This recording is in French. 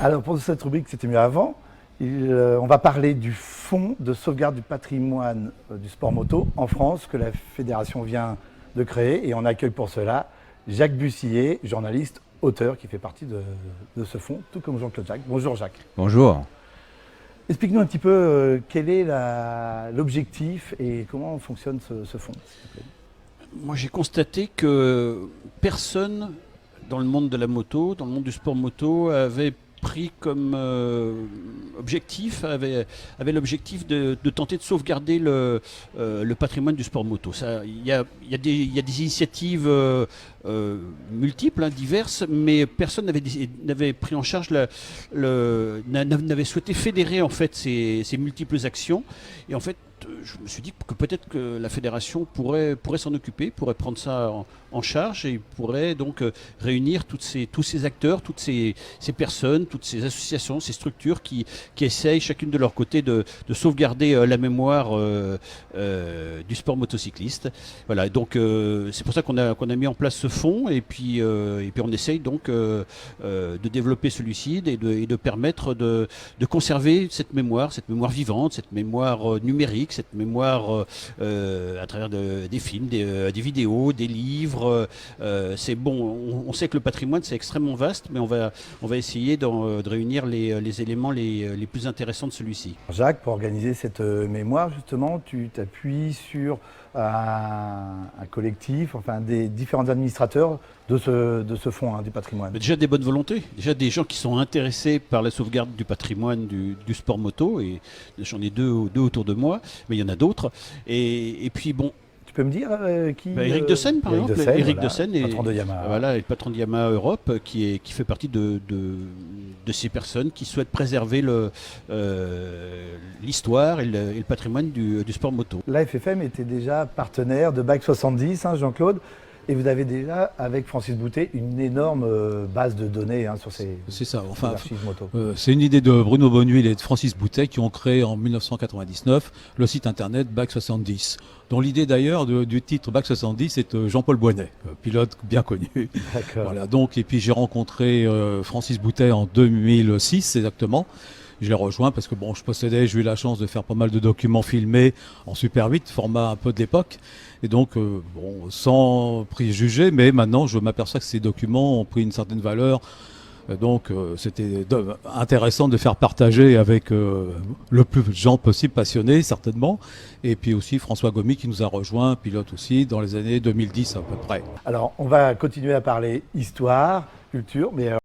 Alors pour cette rubrique, c'était mieux avant. On va parler du fonds de sauvegarde du patrimoine du sport moto en France que la fédération vient de créer. Et on accueille pour cela Jacques Bussillet, journaliste, auteur, qui fait partie de ce fonds, tout comme Jean-Claude Jacques. Bonjour Jacques. Bonjour. Explique-nous un petit peu quel est l'objectif et comment fonctionne ce fonds, s'il te plaît. Moi, j'ai constaté que personne dans le monde de la moto, dans le monde du sport moto, avait pris comme objectif, avait l'objectif de tenter de sauvegarder le patrimoine du sport moto. Il y a des initiatives multiples, diverses, mais personne n'avait pris en charge, n'avait souhaité fédérer en fait ces multiples actions. Et en fait, je me suis dit que peut-être que la fédération pourrait s'en occuper, pourrait prendre ça en charge et pourrait donc réunir tous ces acteurs, toutes ces personnes, toutes ces associations, ces structures qui essayent chacune de leur côté de sauvegarder la mémoire du sport motocycliste. Voilà, donc c'est pour ça qu'on a mis en place ce fonds et puis on essaye donc de développer celui-ci et de permettre de conserver cette mémoire vivante, cette mémoire numérique, cette mémoire à travers des films, des vidéos, des livres. C'est bon, on sait que le patrimoine c'est extrêmement vaste, mais on va essayer de réunir les éléments les plus intéressants de celui-ci. Jacques, pour organiser cette mémoire, justement, tu t'appuies sur un collectif, enfin des différents administrateurs de ce fonds du patrimoine. Mais déjà des bonnes volontés, déjà des gens qui sont intéressés par la sauvegarde du patrimoine du sport moto, et j'en ai deux autour de moi, mais il y en a d'autres. Et puis bon. Tu peux me dire qui Éric De Seine, par exemple. Éric De Seine est patron de Yamaha. Voilà, le patron de Yamaha Europe, qui fait partie de ces personnes qui souhaitent préserver l'histoire et le patrimoine du sport moto. La FFM était déjà partenaire de Bike 70, Jean-Claude. Et vous avez déjà, avec Francis Boutet, une énorme base de données sur ces archives moto. C'est une idée de Bruno Bonnuil et de Francis Boutet qui ont créé en 1999 le site internet Bike 70, dont l'idée d'ailleurs du titre Bike 70 est Jean-Paul Boinet, pilote bien connu. D'accord. Voilà, donc, et puis j'ai rencontré Francis Boutet en 2006 exactement. Je l'ai rejoint parce que j'ai eu la chance de faire pas mal de documents filmés en Super 8, format un peu de l'époque. Et donc, sans préjugés, mais maintenant je m'aperçois que ces documents ont pris une certaine valeur. Donc c'était intéressant de faire partager avec le plus de gens possible, passionnés certainement. Et puis aussi François Gomis qui nous a rejoint, pilote aussi, dans les années 2010 à peu près. Alors on va continuer à parler histoire, culture, mais